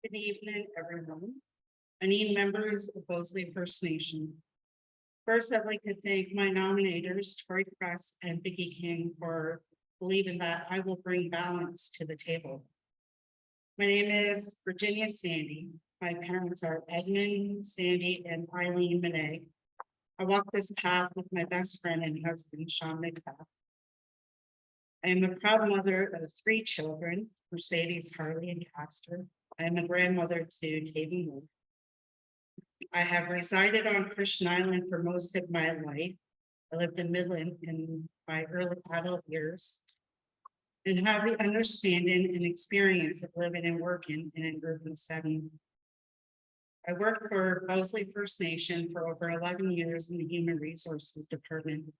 Good evening, everyone. I need members of Bosley First Nation. First, I'd like to thank my nominators, Tori Press and Vicky King, for believing that I will bring balance to the table. My name is Virginia Sandy. My parents are Edmund, Sandy, and Eileen Monet. I walk this path with my best friend and husband, Sean McCaff. I am a proud mother of 3 children, Mercedes, Harley, and Castor. I am a grandmother to Taven Wolf. I have resided on Christian Island for most of my life. I lived in Midland in my early adult years and have the understanding and experience of living and working in an urban setting. I worked for Bosley First Nation for over 11 years in the Human Resources Department.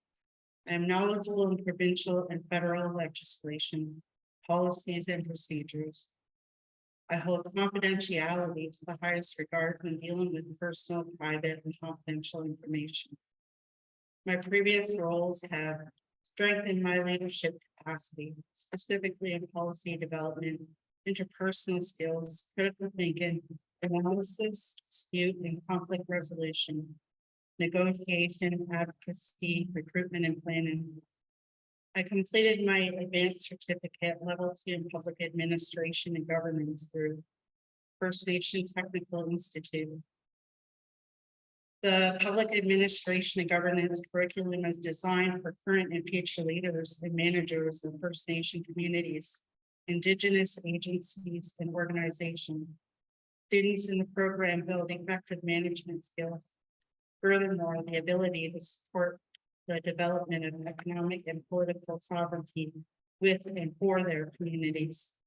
I am knowledgeable in provincial and federal legislation, policies, and procedures. I hold confidentiality to the highest regard when dealing with personal, private, and confidential information. My previous roles have strengthened my leadership capacity, specifically in policy development, interpersonal skills, critical thinking, analysis, dispute and conflict resolution, negotiation, advocacy, recruitment, and planning. I completed my advanced certificate level 2 in public administration and governance through First Nation Technical Institute. The public administration and governance curriculum is designed for current and future leaders and managers of First Nation communities, Indigenous agencies, and organizations. Students in the program build effective management skills. Furthermore, the ability to support the development of economic and political sovereignty with and for their communities.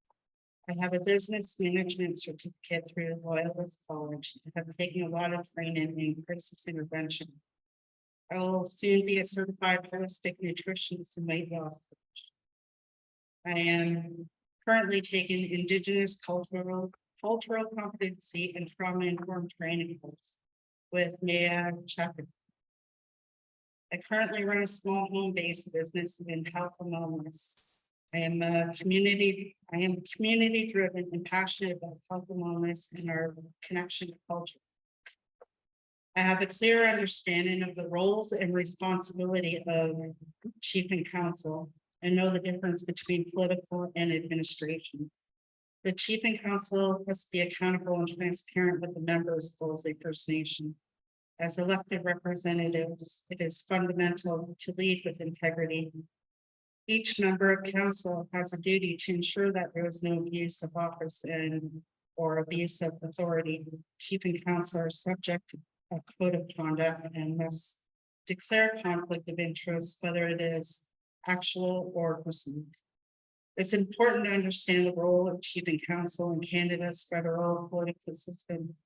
I have a business management certificate through Loyalist College and have taken a lot of training in crisis intervention. I will soon be a certified holistic nutritionist and weight loss coach. I am currently taking Indigenous cultural competency and trauma-informed training course with Maya Chapin. I currently run a small home-based business in health and wellness. I am community-driven and passionate about health and wellness and our connection to culture. I have a clear understanding of the roles and responsibility of chief and council and know the difference between political and administration. The chief and council must be accountable and transparent with the members of Bosley First Nation. As elected representatives, it is fundamental to lead with integrity. Each member of council has a duty to ensure that there is no abuse of office or abuse of authority. Chief and council are subject to a code of conduct and must declare conflict of interest, whether it is actual or perceived. It's important to understand the role of chief and council in Canada's federal political system.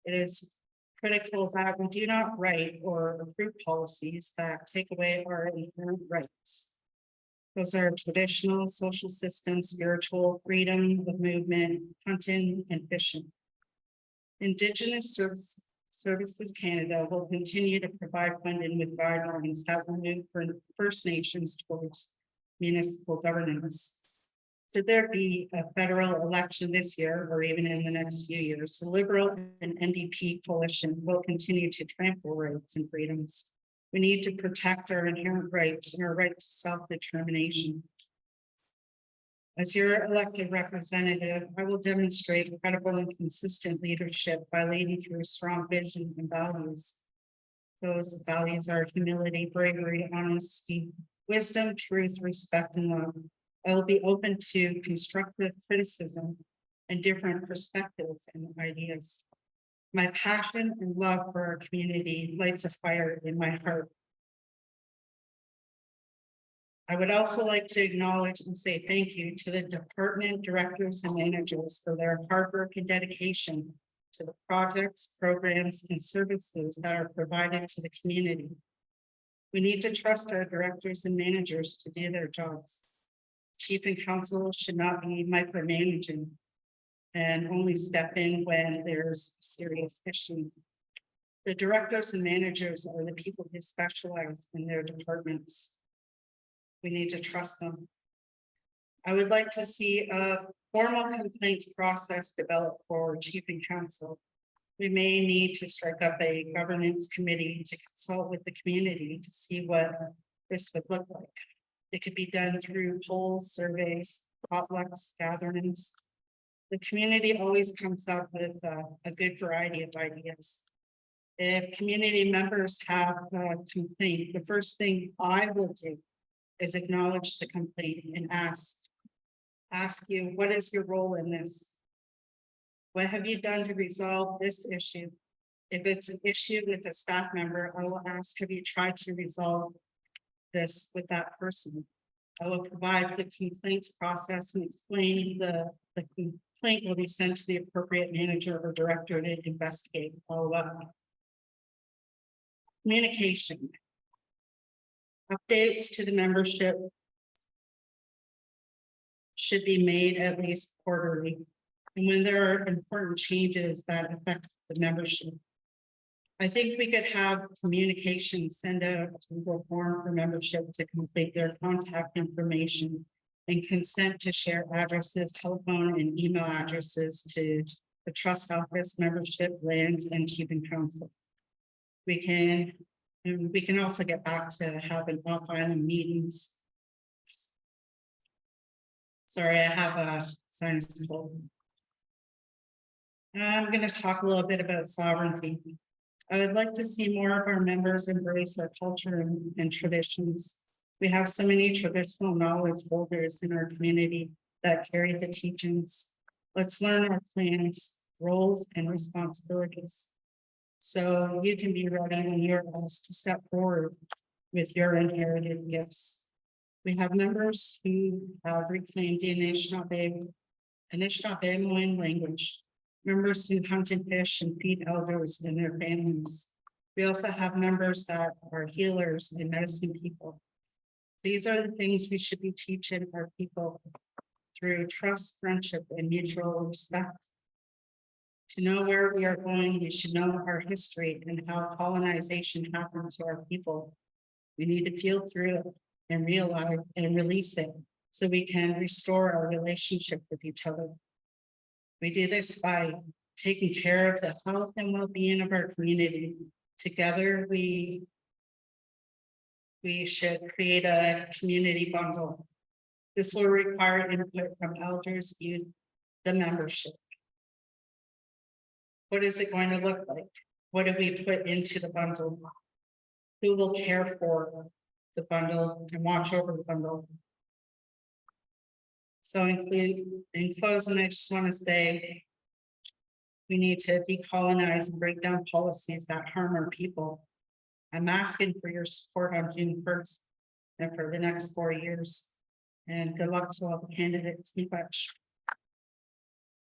It is critical that we do not write or approve policies that take away our inherent rights. Those are traditional, social systems, spiritual, freedom of movement, hunting, and fishing. Indigenous Services Canada will continue to provide funding with guidelines that will move for First Nations towards municipal governance. Should there be a federal election this year or even in the next few years, the Liberal and NDP coalition will continue to trample rights and freedoms. We need to protect our inherent rights and our right to self-determination. As your elected representative, I will demonstrate credible and consistent leadership by leading through strong vision and values. Those values are humility, bravery, honesty, wisdom, truth, respect, and love. I will be open to constructive criticism and different perspectives and ideas. My passion and love for our community lights a fire in my heart. I would also like to acknowledge and say thank you to the department directors and managers for their hard work and dedication to the projects, programs, and services that are provided to the community. We need to trust our directors and managers to do their jobs. Chief and council should not be micromanaging and only step in when there's a serious issue. The directors and managers are the people who specialize in their departments. We need to trust them. I would like to see a formal complaints process developed for chief and council. We may need to strike up a governance committee to consult with the community to see what this would look like. It could be done through polls, surveys, potlucks, gatherings. The community always comes up with a good variety of ideas. If community members have a complaint, the first thing I will do is acknowledge the complaint and ask you, what is your role in this? What have you done to resolve this issue? If it's an issue with a staff member, I will ask, have you tried to resolve this with that person? I will provide the complaints process and explain the complaint will be sent to the appropriate manager or director to investigate, follow up. Communication. Updates to the membership should be made at least quarterly. And when there are important changes that affect the membership, I think we could have communication send out a Google form for membership to complete their contact information and consent to share addresses, telephone and email addresses to the trust office, membership, lands, and chief and council. We can also get back to having off-island meetings. Sorry, I have a sinus cold. I'm going to talk a little bit about sovereignty. I would like to see more of our members embrace our culture and traditions. We have so many traditional knowledge holders in our community that carry the teachings. Let's learn our plans, roles, and responsibilities, so you can be ready when you're asked to step forward with your inherited gifts. We have members who have reclaimed the Anishinaabe language, members who hunt and fish and feed elders and their families. We also have members that are healers and medicine people. These are the things we should be teaching our people through trust, friendship, and mutual respect. To know where we are going, we should know our history and how colonization happened to our people. We need to feel through it and realize and release it so we can restore our relationship with each other. We do this by taking care of the health and well-being of our community. Together, we should create a community bundle. This will require input from elders, youth, the membership. What is it going to look like? What do we put into the bundle? Who will care for the bundle and watch over the bundle? So in closing, I just want to say we need to decolonize and break down policies that harm our people. I'm asking for your support on June 1st and for the next 4 years. And good luck to all the candidates. Be much.